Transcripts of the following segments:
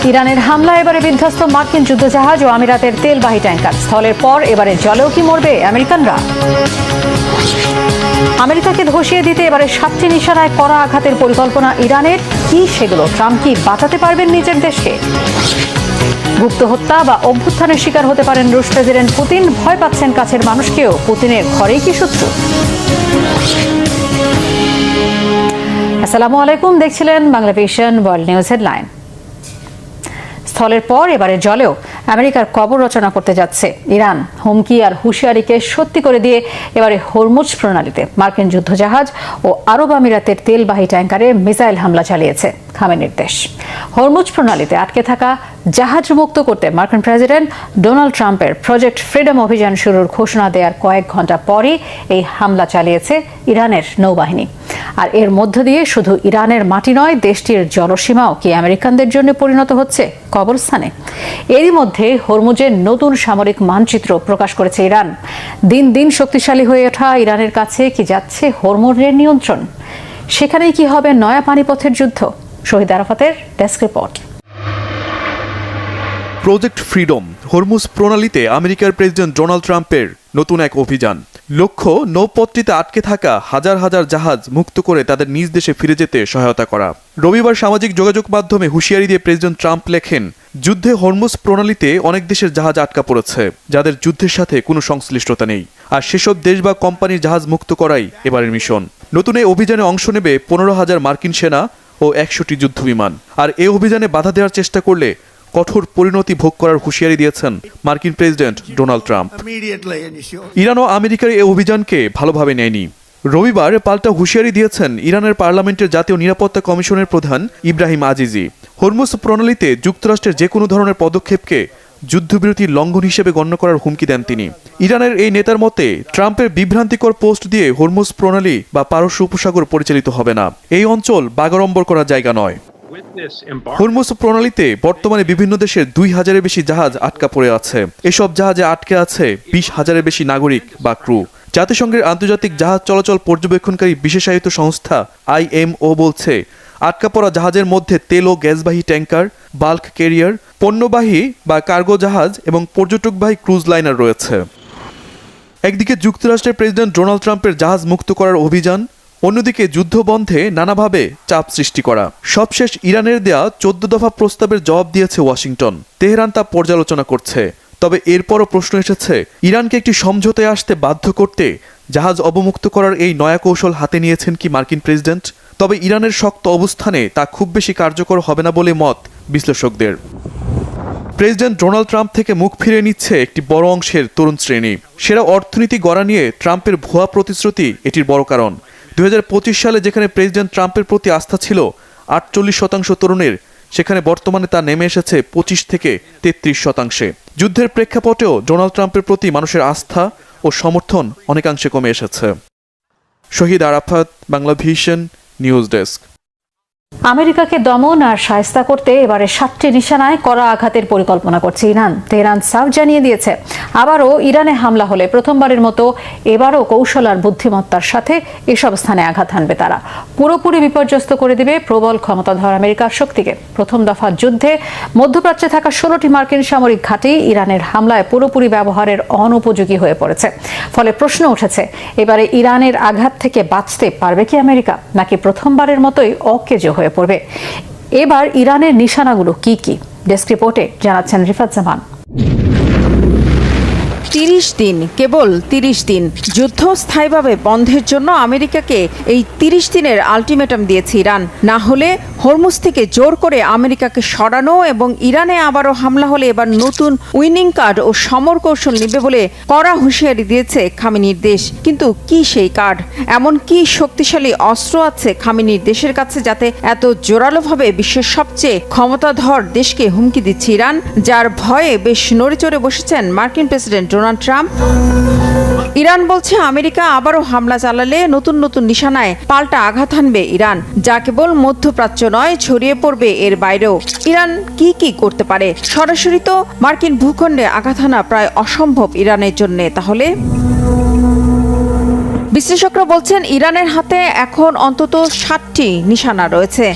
ইরানের হামলায় এবারে বিধ্বস্ত মার্কিন যুদ্ধজাহাজ ও আমিরাতের তেলবাহী ট্যাঙ্কার। স্থলের পর এবারে জলেও কি মরবে আমেরিকানরা? আমেরিকাকে ধসিয়ে দিতে এবারে 7টি নিশানায় কড়া আঘাতের পরিকল্পনা ইরানের। কি সেগুলো? ট্রাম্প কি বাঁচাতে পারবেন নিজের দেশকে? গুপ্ত হত্যা বা অভ্যুত্থানের শিকার হতে পারেন রুশ প্রেসিডেন্ট পুতিন। ভয় পাচ্ছেন কাছের মানুষকেও। পুতিনের ঘরেই কি শত্রু? আসসালামু আলাইকুম, দেখছিলেন Bangla vision world news headline. স্থলের পর এবারে জলেও আমেরিকার কবর রচনা করতে যাচ্ছে ইরান। হুমকি আর হুঁশিয়ারিকে সত্যি করে দিয়ে এবারে হরমুজ প্রণালীতে মার্কিন যুদ্ধজাহাজ ও আরব আমিরাতের তেলবাহী ট্যাঙ্কারে মিসাইল হামলা চালিয়েছে খামেনির দেশ। হরমুজ প্রণালীতে আটকে থাকা জাহাজ মুক্ত করতে মার্কিন প্রেসিডেন্ট ডোনাল্ড ট্রাম্পের প্রজেক্ট ফ্রিডম অভিযান শুরুর ঘোষণা দেওয়ার কয়েক ঘন্টা পরই এই হামলা চালিয়েছে ইরানের নৌবাহিনী। আর এর মধ্য দিয়ে শুধু ইরানের মাটি নয়, দেশটির জলসীমাও কি আমেরিকানদের জন্য পরিণত হচ্ছে কবরস্থানে? এরই মধ্যে হরমুজের নতুন সামরিক মানচিত্র প্রকাশ করেছে ইরান। দিন দিন শক্তিশালী হয়ে ওঠা ইরানের কাছে কি যাচ্ছে হরমুজের নিয়ন্ত্রণ? সেখানেই কি হবে নয়া পানিপথের যুদ্ধ? শহীদ আরাফাতের desk report. Project freedom Hormuz প্রণালীতে আমেরিকার প্রেসিডেন্ট ডোনাল্ড ট্রাম্পের নতুন এক অভিযান। লক্ষ্য নৌপথটিতে আটকে থাকা হাজার হাজার জাহাজ মুক্ত করে তাদের নিজ দেশে ফিরে যেতে সহায়তা করা। রবিবার সামাজিক যোগাযোগ মাধ্যমে হুঁশিয়ারি দিয়ে প্রেসিডেন্ট ট্রাম্প লেখেন, যুদ্ধে হরমুজ প্রণালীতে অনেক দেশের জাহাজ আটকা পড়েছে যাদের যুদ্ধের সাথে কোনো সংশ্লিষ্টতা নেই, আর সেসব দেশ বা কোম্পানির জাহাজ মুক্ত করাই এবারের মিশন। নতুন এই অভিযানে অংশ নেবে 15,000 মার্কিন সেনা ও 100টি যুদ্ধবিমান। আর এই অভিযানে বাধা দেওয়ার চেষ্টা করলে কঠোর পরিণতি ভোগ করার হুঁশিয়ারি দিয়েছেন মার্কিন প্রেসিডেন্ট ডোনাল্ড ট্রাম্প। ইরান ও আমেরিকার এই অভিযানকে ভালোভাবে নেয়নি। রবিবার পাল্টা হুঁশিয়ারি দিয়েছেন ইরানের পার্লামেন্টের জাতীয় নিরাপত্তা কমিশনের প্রধান ইব্রাহিম আজিজি। হরমুজ প্রণালীতে যুক্তরাষ্ট্রের যে কোনো ধরনের পদক্ষেপকে যুদ্ধবিরতির লঙ্ঘন হিসেবে গণ্য করার হুমকি দেন তিনি। ইরানের এই নেতার মতে ট্রাম্পের বিভ্রান্তিকর পোস্ট দিয়ে হরমুজ প্রণালী বা পারস্য উপসাগর পরিচালিত হবে না। এই অঞ্চল বাগাড়ম্বর করার জায়গা নয়। হরমুজ প্রণালীতে বর্তমানে বিভিন্ন দেশের 2,000-এর বেশি জাহাজ আটকা পড়ে আছে। এসব জাহাজে আটকে আছে 20,000-এর বেশি নাগরিক বা ক্রু। জাতিসংঘের আন্তর্জাতিক জাহাজ চলাচল পর্যবেক্ষণকারী বিশেষায়িত সংস্থা IMO বলছে, আটকা পড়া জাহাজের মধ্যে তেল ও গ্যাসবাহী ট্যাঙ্কার, বাল্ক ক্যারিয়ার, পণ্যবাহী বা কার্গো জাহাজ এবং পর্যটকবাহী ক্রুজ লাইনার রয়েছে। একদিকে যুক্তরাষ্ট্রের প্রেসিডেন্ট ডোনাল্ড ট্রাম্পের জাহাজ মুক্ত করার অভিযান, অন্যদিকে যুদ্ধ বন্ধে নানাভাবে চাপ সৃষ্টি করা। সবশেষ ইরানের দেয়া 14 দফা প্রস্তাবের জবাব দিয়েছে ওয়াশিংটন। তেহরান তা পর্যালোচনা করছে। তবে এরপরও প্রশ্ন এসেছে, ইরানকে একটি সমঝোতায় আসতে বাধ্য করতে জাহাজ অবমুক্ত করার এই নয়া কৌশল হাতে নিয়েছেন কি মার্কিন প্রেসিডেন্ট? তবে ইরানের শক্ত অবস্থানে তা খুব বেশি কার্যকর হবে না বলে মত বিশ্লেষকদের। প্রেসিডেন্ট ডোনাল্ড ট্রাম্প থেকে মুখ ফিরিয়ে নিচ্ছে একটি বড় অংশের তরুণ শ্রেণী। সেরা অর্থনীতি গড়া নিয়ে ট্রাম্পের ভুয়া প্রতিশ্রুতি এটির বড় কারণ। 2025 সালে যেখানে প্রেসিডেন্ট ট্রাম্পের প্রতি আস্থা ছিল 48% তরুণের, সেখানে বর্তমানে তা নেমে এসেছে 25 থেকে 33%। যুদ্ধের প্রেক্ষাপটেও ডোনাল্ড ট্রাম্পের প্রতি মানুষের আস্থা ও সমর্থন অনেকাংশে কমে এসেছে। Shahid Arafat, Bangla vision news desk. আমেরিকাকে দমন আর শায়েস্তা করতে এবারে 7টি নিশানায় কড়া আঘাতের পরিকল্পনা করছে ইরান। তেহরান সাফ জানিয়ে দিয়েছে, আবারও ইরানে হামলা হলে প্রথমবারের মতো এবারও কৌশল আর বুদ্ধিমত্তার সাথে এসব স্থানে আঘাত হানবে তারা। পুরোপুরি বিপর্যস্ত করে দিবে প্রবল ক্ষমতাধর আমেরিকার শক্তিকে। প্রথম দফার যুদ্ধে মধ্যপ্রাচ্যে থাকা 16টি মার্কিন সামরিক ঘাঁটি ইরানের হামলায় পুরোপুরি ব্যবহারের অনুপযোগী হয়ে পড়েছে। ফলে প্রশ্ন উঠেছে, এবারে ইরানের আঘাত থেকে বাঁচতে পারবে কি আমেরিকা, নাকি প্রথমবারের মতোই অকেজো হয়ে পড়বে? এবার ইরানের নিশানাগুলো কি কি? ডেস্ক রিপোর্টে জানাচ্ছেন রিফাত জামান। 30 দিন, কেবল 30 দিন যুদ্ধ স্থায়ীভাবে বন্ধের জন্য আমেরিকাকে এই 30 দিনের আলটিমেটাম দিয়েছে ইরান। না হলে হরমুজ থেকে জোর করে আমেরিকাকে সরানো এবং ইরানে আবারও হামলা হলে এবার নতুন উইনিং কার্ড ও সমর কৌশল নেবে বলে কড়া হুঁশিয়ারি দিয়েছে খামেনির দেশ। কিন্তু কি সেই কার্ড? এমন কি শক্তিশালী অস্ত্র আছে খামেনির দেশের কাছে যাতে এত জোরালোভাবে বিশ্বের সবচেয়ে ক্ষমতাধর দেশকে হুমকি দিচ্ছে ইরান, যার ভয়ে বেশ নড়েচড়ে বসেছেন মার্কিন প্রেসিডেন্ট ডোনাল্ড ট্রাম্প? ইরান বলছে, আমেরিকা আবারও হামলা চালালে নতুন নতুন নিশানায় পাল্টা আঘাত হানবে ইরান, যা কেবল মধ্যপ্রাচ্য নয়, ছড়িয়ে পড়বে এর বাইরেও। ইরান কি কি করতে পারে? সরাসরি তো মার্কিন ভূখণ্ডে আঘাত হানা প্রায় অসম্ভব ইরানের জন্য। তাহলে বিশ্লেষকরা বলছেন, ইরানের হাতে এখন অন্তত 7টি নিশানা রয়েছে।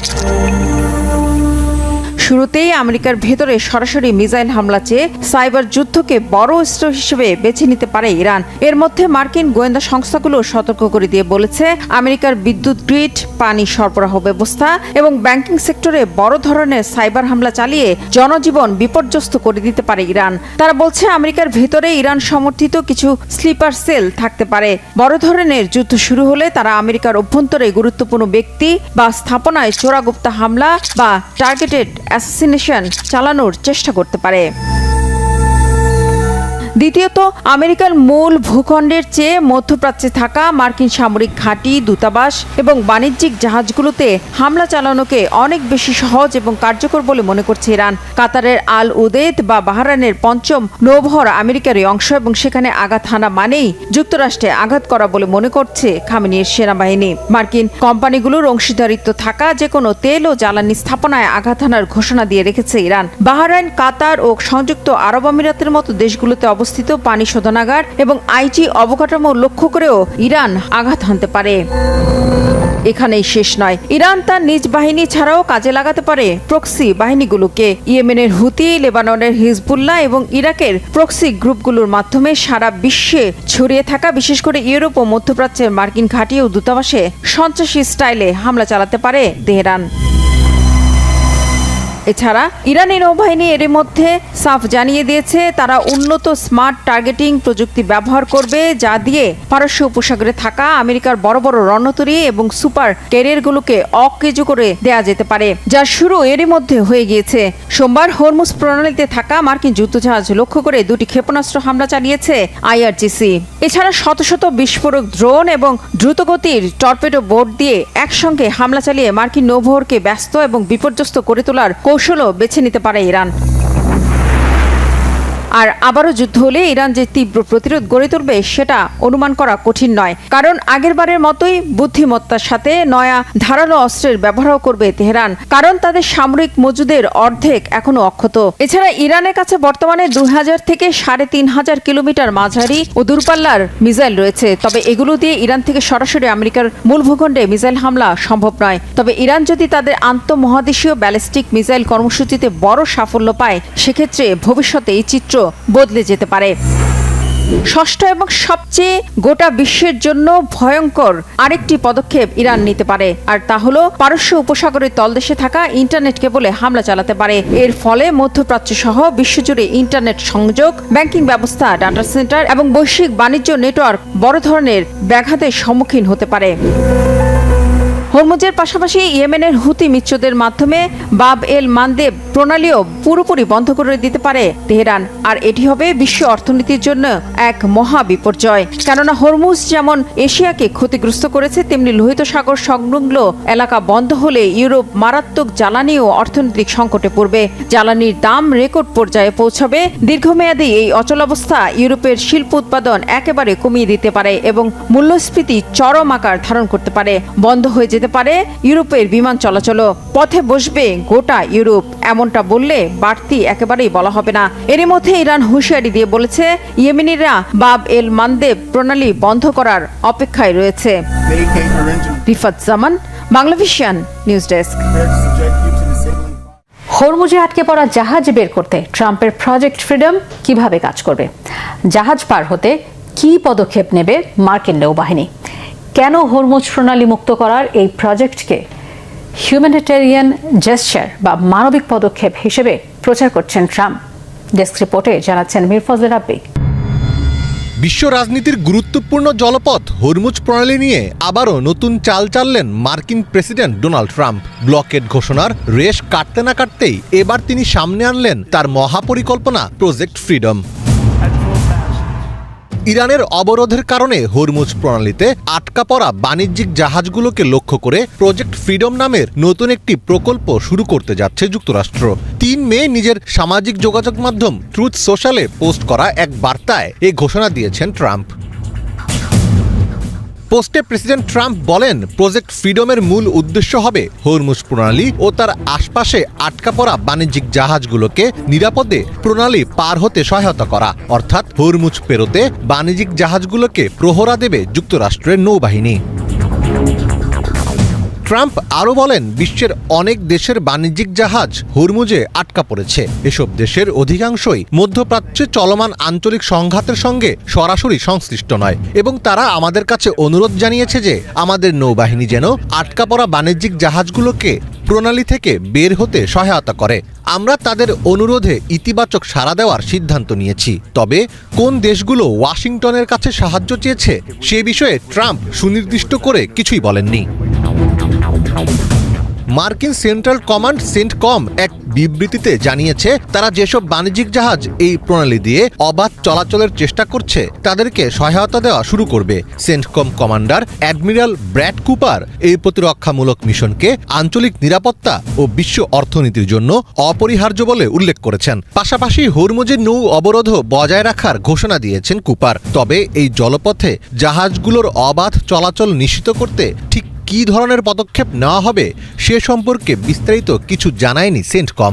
শুরুতেই আমেরিকার ভেতরে সরাসরি মিসাইল হামলা চেয়ে সাইবার যুদ্ধকে বড় অস্ত্র হিসেবে বেছে নিতে পারে ইরান। এর মধ্যে মার্কিন গোয়েন্দা সংস্থাগুলো সতর্ক করে দিয়ে বলেছে, আমেরিকার বিদ্যুৎ গ্রিড, পানি সরবরাহ ব্যবস্থা এবং ব্যাংকিং সেক্টরে বড় ধরনের সাইবার হামলা চালিয়ে জনজীবন বিপর্যস্ত করে দিতে পারে ইরান। তারা বলছে, আমেরিকার ভেতরে ইরান সমর্থিত কিছু স্লিপার সেল থাকতে পারে। বড় ধরনের যুদ্ধ শুরু হলে তারা আমেরিকার অভ্যন্তরে গুরুত্বপূর্ণ ব্যক্তি বা স্থাপনায় চোরাগুপ্তা হামলা বা টার্গেটেড অ্যাসাসিনেশন চালানোর চেষ্টা করতে পারে। দ্বিতীয়ত, আমেরিকার মূল ভূখণ্ডের চেয়ে মধ্যপ্রাচ্যে থাকা মার্কিন সামরিক ঘাঁটি, দূতাবাস এবং বাণিজ্যিক জাহাজগুলোতে হামলা চালানোকে অনেক বেশি সহজ এবং কার্যকর বলে মনে করছে ইরান। কাতারের আল উদেদ বা বাহরাইনের পঞ্চম নৌবহর আমেরিকারই অংশ এবং সেখানে আঘাত হানা মানেই যুক্তরাষ্ট্রে আঘাত করা বলে মনে করছে খামেনির সেনাবাহিনী। মার্কিন কোম্পানিগুলোর অংশীদারিত্ব থাকা যে কোনো তেল ও জ্বালানি স্থাপনায় আঘাত হানার ঘোষণা দিয়ে রেখেছে ইরান। বাহরাইন, কাতার ও সংযুক্ত আরব আমিরাতের মতো দেশগুলোতে অবস্থিত পানি শোধনাগার এবং আইটি অবকাঠামো লক্ষ্য করেও ইরান আঘাত হানতে পারে। এখানেই শেষ নয়, ইরান তার নিজ বাহিনী ছাড়াও কাজে লাগাতে পারে প্রক্সি বাহিনীগুলোকে। ইয়েমেনের হুতি, লেবাননের হিজবুল্লাহ এবং ইরাকের প্রক্সি গ্রুপগুলোর মাধ্যমে সারা বিশ্বে ছড়িয়ে থাকা বিশেষ করে ইউরোপ ও মধ্যপ্রাচ্যের মার্কিন ঘাঁটি ও দূতাবাসে সন্ত্রাসী স্টাইলে হামলা চালাতে পারে তেহরান। এছাড়া ইরানি নৌবাহিনী এর মধ্যে সাফ জানিয়ে দিয়েছে, তারা উন্নত স্মার্ট টার্গেটিং প্রযুক্তি ব্যবহার করবে, যা দিয়ে পারস্য উপসাগরে থাকা আমেরিকার বড় বড় রণতরী এবং সুপার ক্যারিয়ারগুলোকে অকেজু করে দেয়া যেতে পারে, যার শুরু এরই মধ্যে হয়ে গিয়েছে। সোমবার হরমুজ প্রণালীতে থাকা মার্কিন যুদ্ধজাহাজ লক্ষ্য করে 2টি ক্ষেপণাস্ত্র হামলা চালিয়েছে IRGC। এছাড়া শত শত বিস্ফোরক ড্রোন এবং দ্রুতগতির টর্পেডো বোট দিয়ে একসঙ্গে হামলা চালিয়ে মার্কিন নৌবহরকে ব্যস্ত এবং বিপর্যস্ত করে তোলার কৌশলও বেছে নিতে পারে ইরান। আর আবারও যুদ্ধ হলে ইরান যে তীব্র প্রতিরোধ গড়ে তুলবে সেটা অনুমান করা কঠিন নয়, কারণ আগেরবারের মতোই বুদ্ধিমত্তার সাথে নয়া ধারালো অস্ত্রের ব্যবহারও করবে তেহরান, কারণ তাদের সামরিক মজুদের অর্ধেক এখনো অক্ষত। এছাড়া ইরানের কাছে বর্তমানে 2000 থেকে 3500 কিলোমিটার মাঝারি ও দূরপাল্লার মিসাইল রয়েছে। তবে এগুলো দিয়ে ইরান থেকে সরাসরি আমেরিকার মূল ভূখণ্ডে মিসাইল হামলা সম্ভব নয়। তবে ইরান যদি তাদের আন্তঃমহাদেশীয় ব্যালিস্টিক মিসাইল কর্মসূচিতে বড় সাফল্য পায়, সেক্ষেত্রে ভবিষ্যতে এই চিত্র বদলে যেতে পারে। ষষ্ঠ এবং সবচেয়ে গোটা বিশ্বের জন্য ভয়ঙ্কর আরেকটি পদক্ষেপ ইরান নিতে পারে, আর তা হলো পারস্য উপসাগরের তলদেশে থাকা ইন্টারনেট কেবলে হামলা চালাতে পারে। এর ফলে মধ্যপ্রাচ্য সহ বিশ্বজুড়ে ইন্টারনেট সংযোগ, ব্যাংকিং ব্যবস্থা, ডাটা সেন্টার এবং বৈশ্বিক বাণিজ্য নেটওয়ার্ক বড় ধরনের ব্যাঘাতের সম্মুখীন হতে পারে। হরমুজের পাশাপাশি ইয়েমেনের হুতি মিত্রদের মাধ্যমে বাব এল মানদেব প্রণালীও পুরোপুরি বন্ধ করে দিতে পারে তেহরান, আর এটি হবে বিশ্ব অর্থনীতির জন্য এক মহা বিপর্যয়। কেননা হরমুজ যেমন এশিয়াকে ক্ষতিগ্রস্ত করেছে, তেমনি লোহিত সাগর সংলগ্ন এলাকা বন্ধ হলে ইউরোপ মারাত্মক জ্বালানি ও অর্থনৈতিক সংকটে পড়বে। জ্বালানির দাম রেকর্ড পর্যায়ে পৌঁছাবে। দীর্ঘমেয়াদী এই অচলাবস্থা ইউরোপের শিল্প উৎপাদন একেবারে কমিয়ে দিতে পারে এবং মূল্যস্ফীতি চরম আকার ধারণ করতে পারে। বন্ধ হয়ে যেতে পারে ইউরোপের বিমান চলাচল, পথে বসবে গোটা ইউরোপ। এমনটা বললে বাড়তি একেবারেই বলা হবে না। এরই মধ্যে ইরান হুঁশিয়ারি দিয়ে বলেছে, ইয়েমেনিরা বাব এল মানদেব প্রণালী বন্ধ করার অপেক্ষায় রয়েছে। রিফাত জামান, বাংলাভিশন নিউজ ডেস্ক। হরমুজে আটকে পড়া জাহাজ বের করতে ট্রাম্পের প্রজেক্ট ফ্রিডম কিভাবে কাজ করবে? জাহাজ পার হতে কি পদক্ষেপ নেবে মার্কিন নৌবাহিনী? কেন হরমুজ প্রণালী মুক্ত করার এই প্রজেক্টকে হিউম্যানিটেরিয়ান জেস্চার বা মানবিক পদক্ষেপ হিসেবে প্রচার করছেন ট্রাম্প? ডেস্ক রিপোর্টে জানাচ্ছেন মীর ফজলে রাব্বি। বিশ্ব রাজনীতির গুরুত্বপূর্ণ জলপথ হরমুজ প্রণালী নিয়ে আবারও নতুন চাল চাললেন মার্কিন প্রেসিডেন্ট ডোনাল্ড ট্রাম্প। ব্লকেড ঘোষণার রেশ কাটতে না কাটতেই এবার তিনি সামনে আনলেন তার মহাপরিকল্পনা প্রজেক্ট ফ্রিডম। ইরানের অবরোধের কারণে হরমুজ প্রণালীতে আটকা পড়া বাণিজ্যিক জাহাজগুলোকে লক্ষ্য করে প্রজেক্ট ফ্রিডম নামের নতুন একটি প্রকল্প শুরু করতে যাচ্ছে যুক্তরাষ্ট্র। 3 মে নিজের সামাজিক যোগাযোগ মাধ্যম ট্রুথ সোশ্যালে পোস্ট করা এক বার্তায় এই ঘোষণা দিয়েছেন ট্রাম্প। পোস্টে প্রেসিডেন্ট ট্রাম্প বলেন, প্রজেক্ট ফ্রিডমের মূল উদ্দেশ্য হবে হরমুজ প্রণালী ও তার আশপাশে আটকা পড়া বাণিজ্যিক জাহাজগুলোকে নিরাপদে প্রণালী পার হতে সহায়তা করা, অর্থাৎ হরমুজ পেরোতে বাণিজ্যিক জাহাজগুলোকে প্রহরা দেবে যুক্তরাষ্ট্রের নৌবাহিনী। ট্রাম্প আরও বলেন, বিশ্বের অনেক দেশের বাণিজ্যিক জাহাজ হরমুজে আটকা পড়েছে। এসব দেশের অধিকাংশই মধ্যপ্রাচ্যে চলমান আঞ্চলিক সংঘাতের সঙ্গে সরাসরি সংশ্লিষ্ট নয় এবং তারা আমাদের কাছে অনুরোধ জানিয়েছে যে আমাদের নৌবাহিনী যেন আটকা পড়া বাণিজ্যিক জাহাজগুলোকে প্রণালী থেকে বের হতে সহায়তা করে। আমরা তাদের অনুরোধে ইতিবাচক সাড়া দেওয়ার সিদ্ধান্ত নিয়েছি। তবে কোন দেশগুলো ওয়াশিংটনের কাছে সাহায্য চেয়েছে সে বিষয়ে ট্রাম্প সুনির্দিষ্ট করে কিছুই বলেননি। মার্কিন সেন্ট্রাল কমান্ড সেন্টকম এক বিবৃতিতে জানিয়েছে, তারা যেসব বাণিজ্যিক জাহাজ এই প্রণালী দিয়ে অবাধ চলাচলের চেষ্টা করছে তাদেরকে সহায়তা দেওয়া শুরু করবে। CENTCOM commander admiral Brad Cooper এই প্রতিরক্ষামূলক মিশনকে আঞ্চলিক নিরাপত্তা ও বিশ্ব অর্থনীতির জন্য অপরিহার্য বলে উল্লেখ করেছেন। পাশাপাশি হরমুজের নৌ অবরোধ বজায় রাখার ঘোষণা দিয়েছেন কুপার। তবে এই জলপথে জাহাজগুলোর অবাধ চলাচল নিশ্চিত করতে ঠিক কী ধরনের পদক্ষেপ নেওয়া হবে সে সম্পর্কে বিস্তারিত কিছু জানায়নি সেন্টকম।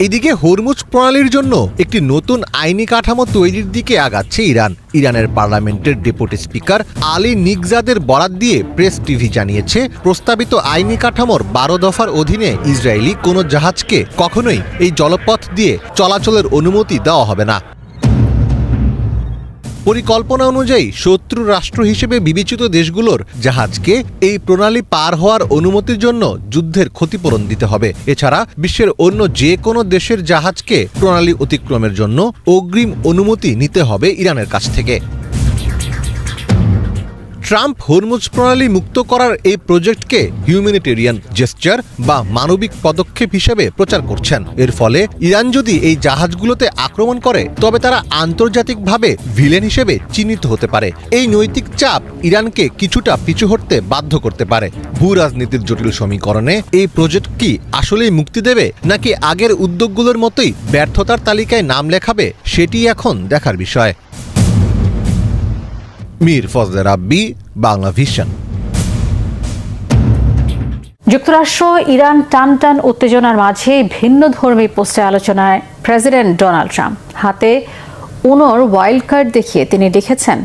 এদিকে হরমুজ প্রণালীর জন্য একটি নতুন আইনি কাঠামো তৈরির দিকে আগাচ্ছে ইরান। ইরানের পার্লামেন্টের ডেপুটি স্পিকার আলী নিগজাদের বরাত দিয়ে প্রেস টিভি জানিয়েছে, প্রস্তাবিত আইনি কাঠামোর 12 দফার অধীনে ইসরায়েলি কোনো জাহাজকে কখনোই এই জলপথ দিয়ে চলাচলের অনুমতি দেওয়া হবে না। পরিকল্পনা অনুযায়ী শত্রু রাষ্ট্র হিসেবে বিবেচিত দেশগুলোর জাহাজকে এই প্রণালী পার হওয়ার অনুমতির জন্য যুদ্ধের ক্ষতিপূরণ দিতে হবে। এছাড়া বিশ্বের অন্য যে কোনো দেশের জাহাজকে প্রণালী অতিক্রমের জন্য অগ্রিম অনুমতি নিতে হবে ইরানের কাছ থেকে। ট্রাম্প হরমুজ প্রণালী মুক্ত করার এই প্রজেক্টকে হিউম্যানিটেরিয়ান জেস্চার বা মানবিক পদক্ষেপ হিসেবে প্রচার করছেন। এর ফলে ইরান যদি এই জাহাজগুলোতে আক্রমণ করে তবে তারা আন্তর্জাতিকভাবে ভিলেন হিসেবে চিহ্নিত হতে পারে। এই নৈতিক চাপ ইরানকে কিছুটা পিছু হটতে বাধ্য করতে পারে। ভূ রাজনীতির জটিল সমীকরণে এই প্রজেক্ট কি আসলেই মুক্তি দেবে নাকি আগের উদ্যোগগুলোর মতোই ব্যর্থতার তালিকায় নাম লেখাবে সেটি এখন দেখার বিষয়। মীর ফজলে রাব্বি, বাংলা ভিশন। যুক্তরাষ্ট্র ইরান টান উত্তেজনার মাঝে ভিন্নধর্মী পোস্টে আলোচনায় প্রেসিডেন্ট ডোনাল্ড ট্রাম্প। হাতে উনোর ওয়াইল্ড কার্ড দেখিয়ে তিনি লিখেছেন,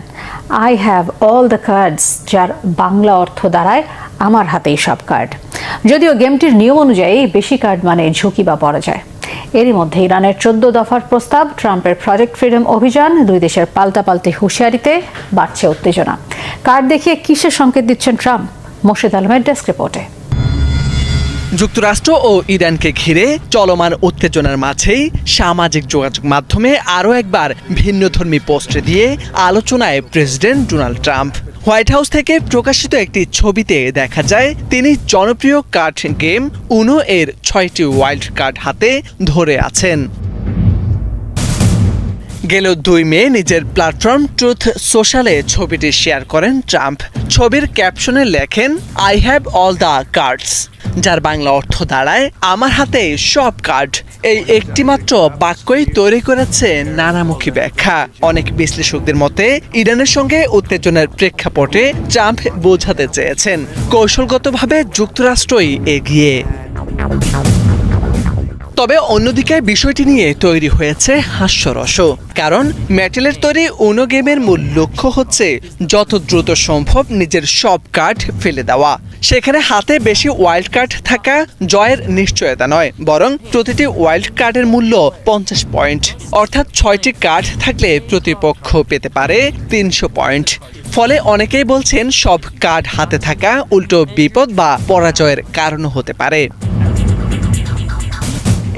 I have all the cards, যার বাংলা অর্থ দাঁড়ায় আমার হাতেই সব কার্ড। যদিও গেমটির নিয়ম অনুযায়ী বেশি কার্ড মানে ঝুঁকি বা পরাজয়। এরই মধ্যে ইরানের 14 দফার প্রস্তাব, ট্রাম্পের প্রজেক্ট ফ্রিডম অভিযান, দুই দেশের পাল্টাপাল্টি হুঁশিয়ারিতে বাড়ছে উত্তেজনা। কার্ড দেখিয়ে কিসের সংকেত দিচ্ছেন ট্রাম্প? মোর্শেদ আলমের ডেস্ক রিপোর্টে। যুক্তরাষ্ট্র ও ইরানকে ঘিরে চলমান উত্তেজনার মাঝেই সামাজিক যোগাযোগ মাধ্যমে আরও একবার ভিন্নধর্মী পোস্ট দিয়ে আলোচনায় president Donald Trump. White house থেকে প্রকাশিত একটি ছবিতে দেখা যায় তিনি জনপ্রিয় কার্ড গেম উনো এর 6টি ওয়াইল্ড কার্ড হাতে ধরে আছেন। গেল 2 মে নিজের প্ল্যাটফর্ম ট্রুথ সোশ্যালে ছবিটি শেয়ার করেন ট্রাম্প। ছবির ক্যাপশনে লেখেন, I have all the cards, যার বাংলা অর্থ দাঁড়ায় আমার হাতে সব কার্ড। এই একটিমাত্র বাক্যই তৈরি করেছে নানামুখী ব্যাখ্যা। অনেক বিশ্লেষকদের মতে ইরানের সঙ্গে উত্তেজনার প্রেক্ষাপটে ট্রাম্প বোঝাতে চেয়েছেন কৌশলগতভাবে যুক্তরাষ্ট্রই এগিয়ে। তবে অন্যদিকে বিষয়টি নিয়ে তৈরি হয়েছে হাস্যরসও। কারণ মেটেলের তৈরি উনো গেমের মূল লক্ষ্য হচ্ছে যত দ্রুত সম্ভব নিজের সব কার্ড ফেলে দেওয়া। সেখানে হাতে বেশি ওয়াইল্ড কার্ড থাকা জয়ের নিশ্চয়তা নয়, বরং প্রতিটি ওয়াইল্ড কার্ডের মূল্য 50 পয়েন্ট। অর্থাৎ 6টি কার্ড থাকলে প্রতিপক্ষ পেতে পারে 300 পয়েন্ট। ফলে অনেকেই বলছেন সব কার্ড হাতে থাকা উল্টো বিপদ বা পরাজয়ের কারণ হতে পারে।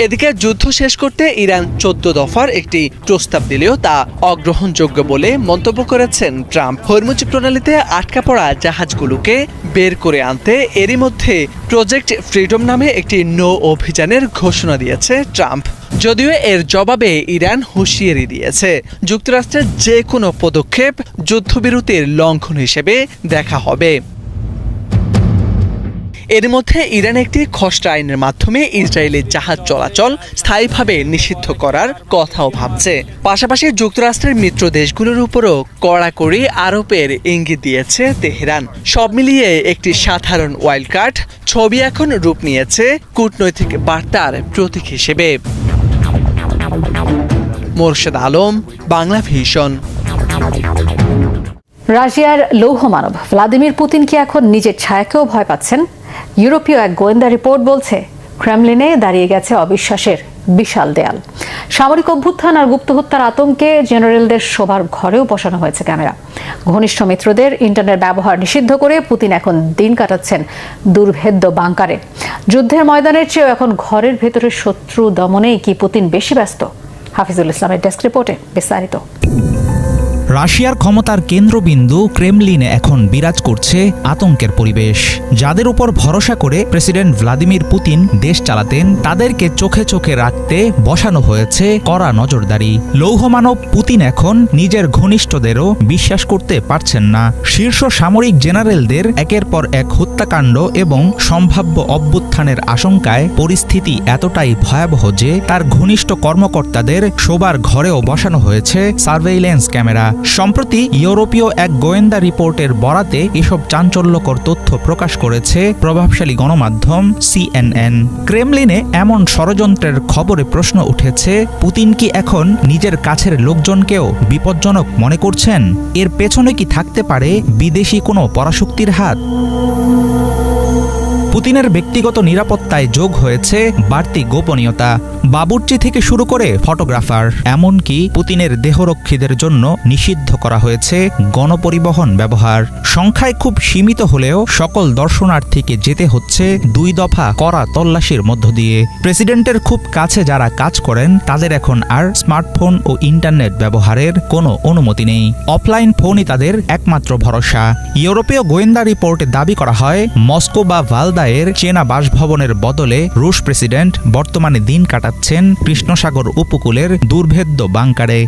এদিকে যুদ্ধ শেষ করতে ইরান 14 দফার একটি প্রস্তাব দিলেও তা অগ্রহণযোগ্য বলে মন্তব্য করেছেন ট্রাম্প। হরমুজ প্রণালীতে আটকা পড়া জাহাজগুলোকে বের করে আনতে এরই মধ্যে প্রজেক্ট ফ্রিডম নামে একটি নৌ অভিযানের ঘোষণা দিয়েছে ট্রাম্প। যদিও এর জবাবে ইরান হুঁশিয়ারি দিয়েছে, যুক্তরাষ্ট্রের যে কোনো পদক্ষেপ যুদ্ধবিরতির লঙ্ঘন হিসেবে দেখা হবে। এর মধ্যে ইরান একটি খসড়া আইনের মাধ্যমে ইসরায়েলি জাহাজ চলাচল স্থায়ীভাবে নিষিদ্ধ করার কথাও ভাবছে। পাশাপাশি যুক্তরাষ্ট্রের মিত্র দেশগুলোর উপরও কড়াকড়ি আরোপের ইঙ্গিত দিয়েছে তেহরান। সব মিলিয়ে একটি সাধারণ ওয়াইল্ড কার্ড ছবি এখন রূপ নিয়েছে কূটনৈতিক বার্তার প্রতীক হিসেবে। মোর্শেদ আলম, বাংলা ভিশন। রাশিয়ার লৌহ মানব ভ্লাদিমির পুতিন কি এখন নিজের ছায়াকেও ভয় পাচ্ছেন? ইউরোপীয় এক গোয়েন্দা রিপোর্ট বলছে ক্রেমলিনে দাঁড়িয়ে গেছে অবিশ্বাসের বিশাল দেয়াল। সামরিক অভ্যুত্থান আর গুপ্ত হত্যার আতঙ্কে জেনারেলদের শোবার ঘরেও বসানো হয়েছে ক্যামেরা। ঘনিষ্ঠ মিত্রদের ইন্টারনেট ব্যবহার নিষিদ্ধ করে পুতিন এখন দিন কাটাচ্ছেন দুর্ভেদ্য বাংকারে। যুদ্ধের ময়দানের চেয়েও এখন ঘরের ভেতরের শত্রু দমনেই কি পুতিন বেশি ব্যস্ত? হাফিজুল ইসলামের ডেস্ক রিপোর্টে বিস্তারিত। রাশিয়ার ক্ষমতার কেন্দ্রবিন্দু ক্রেমলিনে এখন বিরাজ করছে আতঙ্কের পরিবেশ। যাদের উপর ভরসা করে প্রেসিডেন্ট ভ্লাদিমির পুতিন দেশ চালাতেন, তাদেরকে চোখে চোখে রাখতে বসানো হয়েছে কড়া নজরদারি। লৌহমানব পুতিন এখন নিজের ঘনিষ্ঠদেরও বিশ্বাস করতে পারছেন না। শীর্ষ সামরিক জেনারেলদের একের পর এক হত্যাকাণ্ড এবং সম্ভাব্য অভ্যুত্থানের আশঙ্কায় পরিস্থিতি এতটাই ভয়াবহ যে তার ঘনিষ্ঠ কর্মকর্তাদের শোবার ঘরেও বসানো হয়েছে সার্ভেইলেন্স ক্যামেরা। সম্প্রতি ইউরোপীয় এক গোয়েন্দা রিপোর্টের বরাতে এসব চাঞ্চল্যকর তথ্য প্রকাশ করেছে প্রভাবশালী গণমাধ্যম CNN। ক্রেমলিনে এমন ষড়যন্ত্রের খবরে প্রশ্ন উঠেছে, পুতিন কি এখন নিজের কাছের লোকজনকেও বিপজ্জনক মনে করছেন? এর পেছনে কি থাকতে পারে বিদেশি কোনো পরাশক্তির হাত? পুতিনের ব্যক্তিগত নিরাপত্তায় যোগ হয়েছে বাড়তি গোপনীয়তা। বাবুর্চি থেকে শুরু করে ফটোগ্রাফার, এমনকি পুতিনের দেহরক্ষীদের জন্য নিষিদ্ধ করা হয়েছে গণপরিবহন ব্যবহার। সংখ্যায় খুব সীমিত হলেও সকল দর্শনার্থীকে যেতে হচ্ছে 2 দফা কড়া তল্লাশির মধ্য দিয়ে। প্রেসিডেন্টের খুব কাছে যারা কাজ করেন তাদের এখন আর স্মার্টফোন ও ইন্টারনেট ব্যবহারের কোনো অনুমতি নেই। অফলাইন ফোনই তাদের একমাত্র ভরসা। ইউরোপীয় গোয়েন্দা রিপোর্টে দাবি করা হয়, মস্কো বা ভালদায়ের চেনা বাসভবনের বদলে রুশ প্রেসিডেন্ট বর্তমানে দিন কাটাচ্ছেন কৃষ্ণসাগর উপকূলের দুর্ভেদ্য বাংকারে।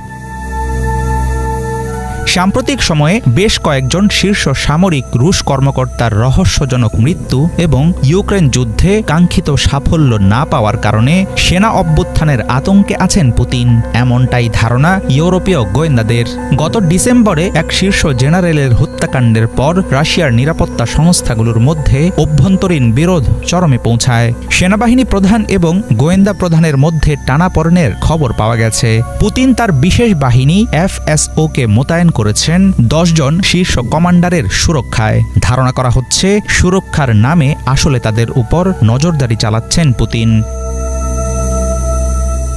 সাম্প্রতিক সময়ে বেশ কয়েকজন শীর্ষ সামরিক রুশ কর্মকর্তার রহস্যজনক মৃত্যু এবং ইউক্রেন যুদ্ধে কাঙ্ক্ষিত সাফল্য না পাওয়ার কারণে সেনা অভ্যুত্থানের আতঙ্কে আছেন পুতিন, এমনটাই ধারণা ইউরোপীয় গোয়েন্দাদের। গত ডিসেম্বরে এক শীর্ষ জেনারেলের হত্যাকাণ্ডের পর রাশিয়ার নিরাপত্তা সংস্থাগুলোর মধ্যে অভ্যন্তরীণ বিরোধ চরমে পৌঁছায়। সেনাবাহিনী প্রধান এবং গোয়েন্দা প্রধানের মধ্যে টানাপোড়েনের খবর পাওয়া গেছে। পুতিন তার বিশেষ বাহিনী FSO-কে মোতায়েন করেছেন 10 জন শীর্ষ কমান্ডারের সুরক্ষায়। ধারণা করা হচ্ছে সুরক্ষার নামে আসলে তাদের উপর নজরদারি চালাচ্ছেন পুতিন।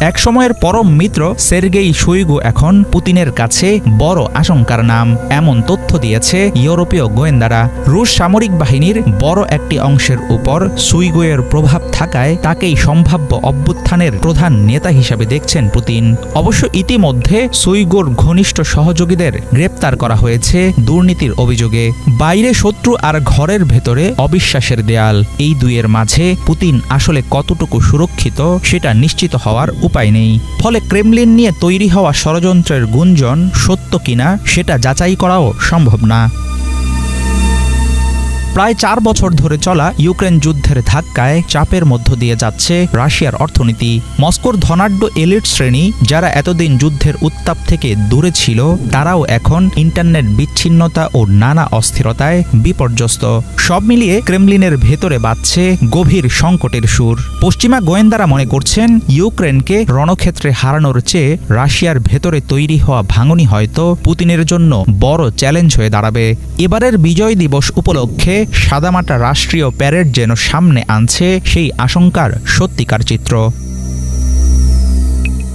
এক সময়ের পরম মিত্র সের্গেই শুইগু এখন পুতিনের কাছে বড় আশঙ্কার নাম, এমন তথ্য দিয়েছে ইউরোপীয় গোয়েন্দারা। রুশ সামরিক বাহিনীর বড় একটি অংশের উপর শুইগুয়ের প্রভাব থাকায় তাকেই সম্ভাব্য অভ্যুত্থানের প্রধান নেতা হিসাবে দেখছেন পুতিন। অবশ্য ইতিমধ্যে শুইগুর ঘনিষ্ঠ সহযোগীদের গ্রেপ্তার করা হয়েছে দুর্নীতির অভিযোগে। বাইরে শত্রু আর ঘরের ভেতরে অবিশ্বাসের দেয়াল, এই দুইয়ের মাঝে পুতিন আসলে কতটুকু সুরক্ষিত সেটা নিশ্চিত হওয়ার উপায় নেই। ফলে ক্রেমলিন নিয়ে তৈরি হওয়া ষড়যন্ত্রের গুঞ্জন সত্য কিনা সেটা যাচাই করাও সম্ভব না। প্রায় 4 বছর ধরে চলা ইউক্রেন যুদ্ধের ধাক্কায় চাপের মধ্য দিয়ে যাচ্ছে রাশিয়ার অর্থনীতি। মস্কোর ধনাঢ্য এলিট শ্রেণী, যারা এতদিন যুদ্ধের উত্তাপ থেকে দূরে ছিল, তারাও এখন ইন্টারনেট বিচ্ছিন্নতা ও নানা অস্থিরতায় বিপর্যস্ত। সব মিলিয়ে ক্রেমলিনের ভেতরে বাজছে গভীর সংকটের সুর। পশ্চিমা গোয়েন্দারা মনে করছেন, ইউক্রেনকে রণক্ষেত্রে হারানোর চেয়ে রাশিয়ার ভেতরে তৈরি হওয়া ভাঙনই হয়তো পুতিনের জন্য বড় চ্যালেঞ্জ হয়ে দাঁড়াবে। এবারের বিজয় দিবস উপলক্ষে সাদামাটা রাষ্ট্রীয় প্যারেড যেন সামনে আনছে সেই আশঙ্কার সত্যিকার চিত্র।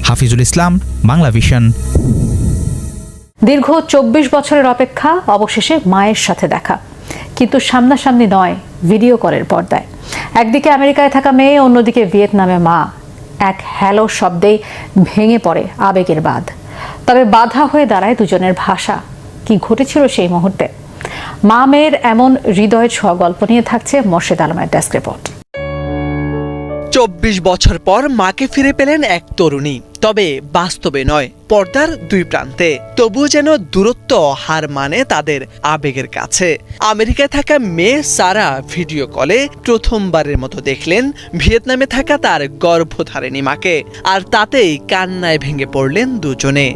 হাফিজুল ইসলাম, বাংলা ভিশন। দীর্ঘ 24 বছরের অপেক্ষা, অবশেষে মায়ের সাথে দেখা, কিন্তু সামনাসামনি নয়, ভিডিও কলের পর্দায়। একদিকে আমেরিকায় থাকা মেয়ে, অন্যদিকে ভিয়েতনামে মা। এক হ্যালো শব্দেই ভেঙে পড়ে আবেগের বাঁধ। তবে বাধা হয়ে দাঁড়ায় দুজনের ভাষা। কি ঘটেছিল সেই মুহূর্তে? মা মেয়ের এমন হৃদয় ছোঁয়া গল্প নিয়ে থাকছে মোর্শেদ আলমের ডেস্ক রিপোর্ট। 24 বছর পর মাকে ফিরে পেলেন এক তরুণী, তবে বাস্তবে নয়, পর্দার 2 প্রান্তে। তবুও যেন দূরত্ব হার মানে তাদের আবেগের কাছে। আমেরিকায় থাকা মেয়ে সারা ভিডিও কলে প্রথমবারের মতো দেখলেন ভিয়েতনামে থাকা তার গর্ভধারিণী মাকে, আর তাতেই কান্নায় ভেঙে পড়লেন দুজনে।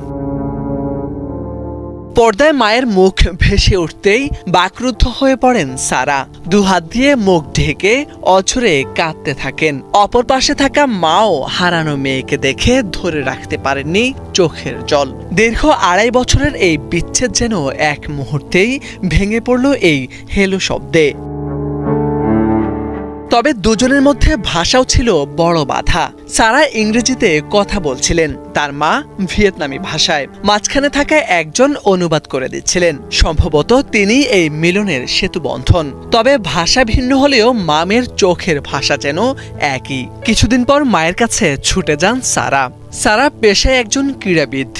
পর্দায় মায়ের মুখ ভেসে উঠতেই বাকরুদ্ধ হয়ে পড়েন সারা। দুহাত দিয়ে মুখ ঢেকে অঝরে কাঁদতে থাকেন। অপর পাশে থাকা মাও হারানো মেয়েকে দেখে ধরে রাখতে পারেননি চোখের জল। দীর্ঘ 2.5 বছরের এই বিচ্ছেদ যেন এক মুহূর্তেই ভেঙে পড়ল এই হেলো শব্দে। তবে দুজনের মধ্যে ভাষাও ছিল বড় বাধা। সারা ইংরেজিতে কথা বলছিলেন, তার মা ভিয়েতনামি ভাষায়। মাঝখানে থাকা একজন অনুবাদ করে দিচ্ছিলেন। সম্ভবত তিনি এই মিলনের সেতু বন্ধন। তবে ভাষা ভিন্ন হলেও মামের চোখের ভাষা যেন একই। কিছুদিন পর মায়ের কাছে ছুটে যান সারা। সারা পেশায় একজন ক্রীড়াবিদ।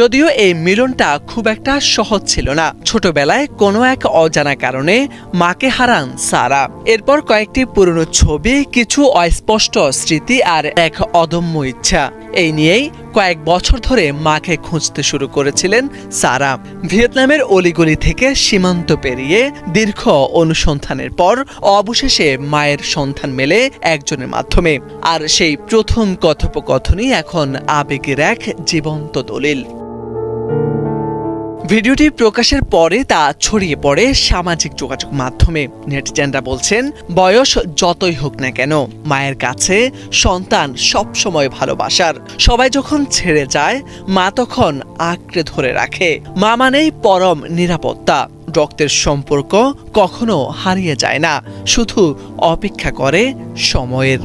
যদিও এই মিলনটা খুব একটা সহজ ছিল না। ছোটবেলায় কোনো এক অজানা কারণে মাকে হারান সারা। এরপর কয়েকটি পুরনো ছবি, কিছু অস্পষ্ট স্মৃতি আর এক অদম্য ইচ্ছা, এই নিয়েই কয়েক বছর ধরে মাকে খুঁজতে শুরু করেছিলেন সারা। ভিয়েতনামের অলিগলি থেকে সীমান্ত পেরিয়ে দীর্ঘ অনুসন্ধানের পর অবশেষে মায়ের সন্ধান মেলে একজনের মাধ্যমে। আর সেই প্রথম কথোপকথনই এখন আবেগের এক জীবন্ত দলিল। ভিডিওটি প্রকাশের পরে তা ছড়িয়ে পড়ে সামাজিক যোগাযোগ মাধ্যমে। নেটিজেনরা বলছেন, বয়স যতই হোক না কেন, মায়ের কাছে সন্তান সবসময় ভালোবাসার। সবাই যখন ছেড়ে যায়, মা তখন আঁকড়ে ধরে রাখে। মা মানেই পরম নিরাপত্তা। রক্তের সম্পর্ক কখনো হারিয়ে যায় না, শুধু অপেক্ষা করে সময়ের।